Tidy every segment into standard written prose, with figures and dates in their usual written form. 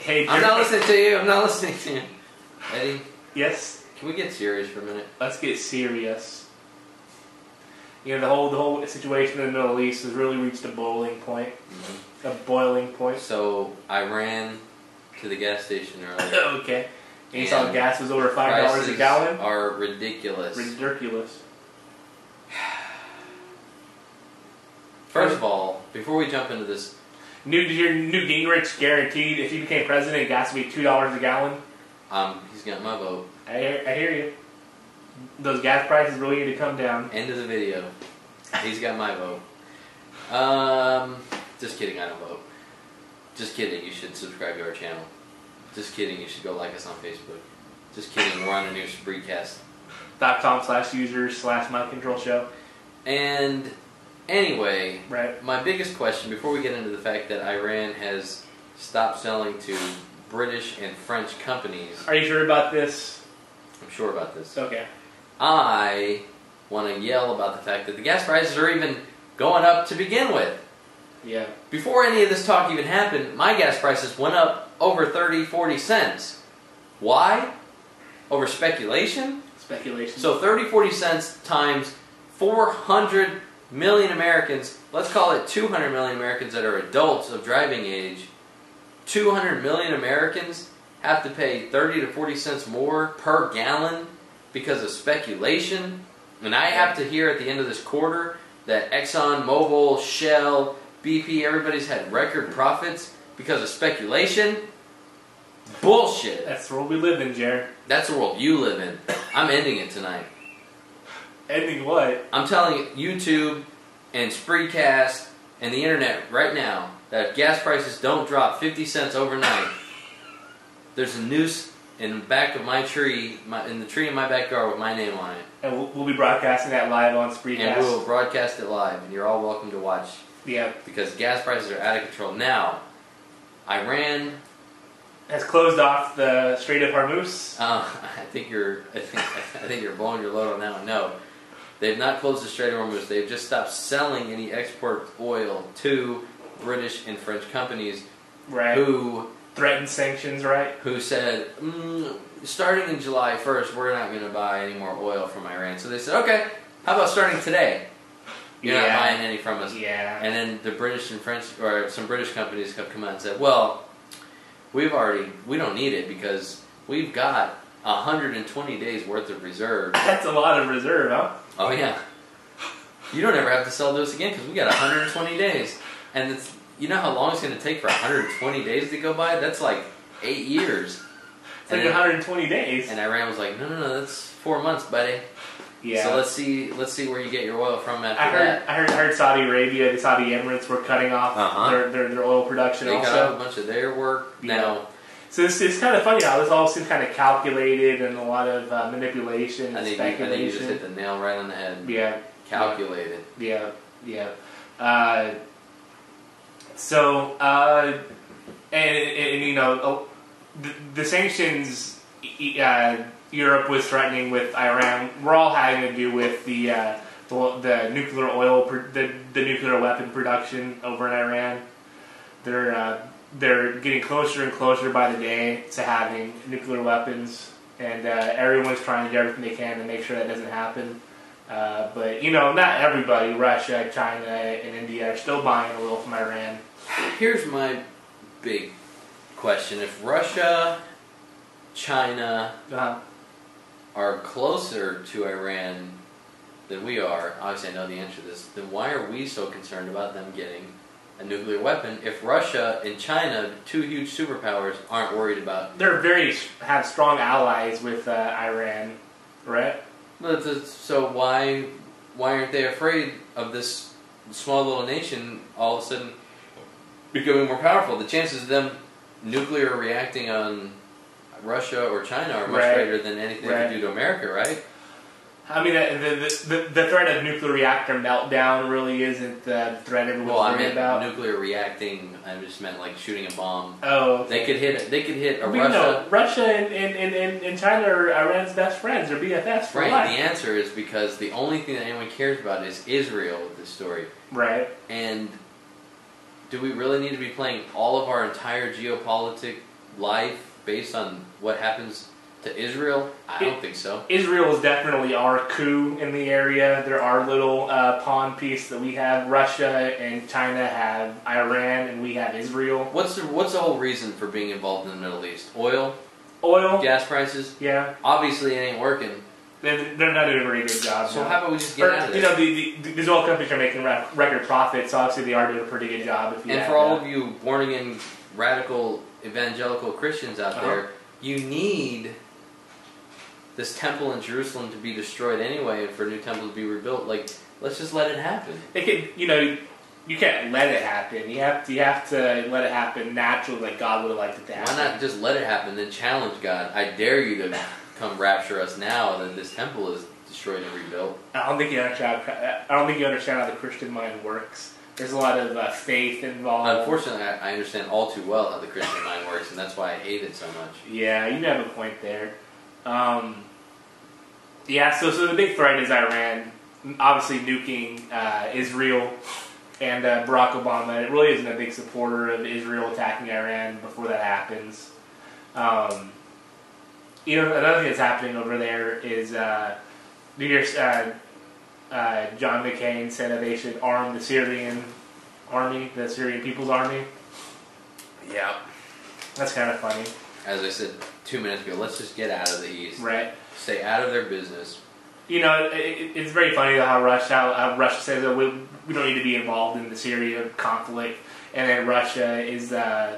Hey, I'm not listening to you. I'm not listening to you. Eddie? Yes? Can we get serious for a minute? Let's get serious. You know, the whole situation in the Middle East has really reached a boiling point. Mm-hmm. A boiling point. So, I ran to the gas station earlier. Okay. And you saw gas was over $5 a gallon? Are ridiculous. Ridiculous. First of all, before we jump into this... Newt Gingrich guaranteed if he became president, gas would be $2 a gallon? He's got my vote. I hear you. Those gas prices really need to come down. End of the video. He's got my vote. Just kidding, I don't vote. Just kidding, you should subscribe to our channel. Just kidding, you should go like us on Facebook. Just kidding, we're on a new spreecast.com/users/mindcontrol show. And anyway, right. My biggest question, before we get into the fact that Iran has stopped selling to British and French companies. Are you sure about this? I'm sure about this. Okay. I want to yell about the fact that the gas prices are even going up to begin with. Yeah. Before any of this talk even happened, my gas prices went up over 30, 40 cents. Why? Over speculation? Speculation. So 30, 40 cents times 400 million Americans, let's call it 200 million Americans that are adults of driving age. 200 million Americans have to pay 30 to 40 cents more per gallon because of speculation. And I have to hear at the end of this quarter that Exxon, Mobil, Shell, BP, everybody's had record profits because of speculation. Bullshit. That's the world we live in, Jared. That's the world you live in. I'm ending it tonight. Ending what? I'm telling you, YouTube and Spreecast and the internet right now, that if gas prices don't drop 50 cents overnight, there's a noose in the back of my tree, in the tree in my backyard with my name on it. And we'll be broadcasting that live on Spreecast. And we'll broadcast it live, and you're all welcome to watch. Yeah. Because gas prices are out of control. Now, Iran has closed off the Strait of Hormuz. I think you're blowing your load on that one. No, they've not closed the Strait of Hormuz. They've just stopped selling any export oil to British and French companies, right? Who threatened sanctions, right? Who said, starting in July 1st, we're not going to buy any more oil from Iran. So they said, okay, how about starting today? You're not buying any from us. Yeah. And then the British and French, or some British companies have come out and said, well, we don't need it because we've got 120 days worth of reserve. That's a lot of reserve, huh? Oh, yeah. You don't ever have to sell to us again because we got 120 days. And it's, you know how long it's going to take for 120 days to go by? That's like 8 years. It's like 120 days. And Iran was like, no, that's 4 months, buddy. Yeah. So let's see where you get your oil from after that. I heard Saudi Arabia, the Saudi Emirates were cutting off their oil production. They also cut off a bunch of their work. Yeah. Now, so it's kind of funny how this all seems kind of calculated and a lot of manipulation and speculation. I think you just hit the nail right on the head. Yeah. Calculated. Yeah. And you know, the sanctions Europe was threatening with Iran were all having to do with the nuclear oil, the nuclear weapon production over in Iran. They're getting closer and closer by the day to having nuclear weapons, and everyone's trying to do everything they can to make sure that doesn't happen. But you know, not everybody. Russia, China, and India are still buying oil from Iran. Here's my big question: if Russia, China are closer to Iran than we are, obviously I know the answer to this, then why are we so concerned about them getting a nuclear weapon if Russia and China, two huge superpowers, aren't worried about? They're have strong allies with Iran, right? So why aren't they afraid of this small little nation all of a sudden becoming more powerful? The chances of them nuclear reacting on Russia or China are much greater than anything they could do to America, right? I mean, the threat of nuclear reactor meltdown really isn't the threat everyone's worried about. Nuclear reacting. I just meant like shooting a bomb. Oh, okay. They could hit a Russia. Russia. No, Russia and China are Iran's best friends. They're BFFs for life. Right. The answer is because the only thing that anyone cares about is Israel with this story. Right. And do we really need to be playing all of our entire geopolitic life based on what happens to Israel? I don't think so. Israel is definitely our coup in the area. There are little pawn piece that we have. Russia and China have Iran, and we have Israel. What's the whole reason for being involved in the Middle East? Oil, gas prices. Yeah, obviously it ain't working. They're not doing a very good job. So how about we just get out of there? These oil companies are making record profits. So obviously they are doing a pretty good job. And for all of you born again radical evangelical Christians out there, you need this temple in Jerusalem to be destroyed anyway, and for a new temple to be rebuilt. Like, let's just let it happen. It can, you can't let it happen. You have to let it happen naturally, like God would have liked it to happen. Why not just let it happen, then challenge God? I dare you to come rapture us now that this temple is destroyed and rebuilt. I don't think you understand how the Christian mind works. There's a lot of faith involved. Unfortunately, I understand all too well how the Christian mind works, and that's why I hate it so much. Yeah, you have a point there. So the big threat is Iran, obviously nuking Israel, and Barack Obama. It really isn't a big supporter of Israel attacking Iran before that happens. Another thing that's happening over there is John McCain said that they should arm the Syrian army, the Syrian People's Army. Yeah, that's kind of funny. As I said 2 minutes ago, let's just get out of the East. Right. Stay out of their business. It's very funny how Russia says that we don't need to be involved in the Syria conflict, and then Russia is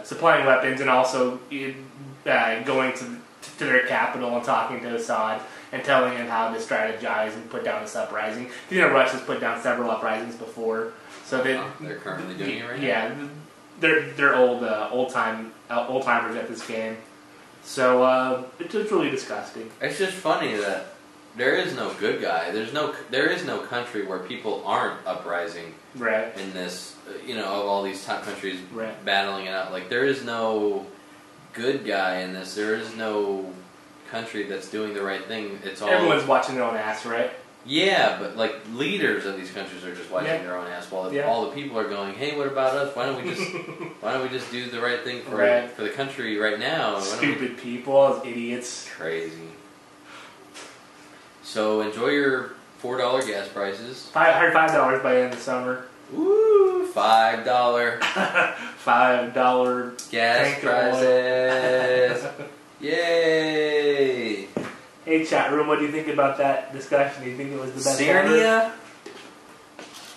supplying weapons and also going to their capital and talking to Assad and telling him how to strategize and put down this uprising. Russia's put down several uprisings before, so they're currently doing it right now. Yeah, they're old timers at this game. So it's really disgusting. It's just funny that there is no good guy. There is no country where people aren't uprising. Right. In this, of all these top countries battling it out. Like, there is no good guy in this. There is no country that's doing the right thing. It's all everyone's watching their own ass, right? Yeah, but like leaders of these countries are just watching their own ass, while all the people are going, "Hey, what about us? Why don't we just do the right thing for the country right now?" Stupid people, idiots. Crazy. So enjoy your $4 gas prices. $5 by the end of the summer. Woo! $5. $5 gas prices. Yay! Hey, chat room, what do you think about that discussion? Do you think it was the best Syria?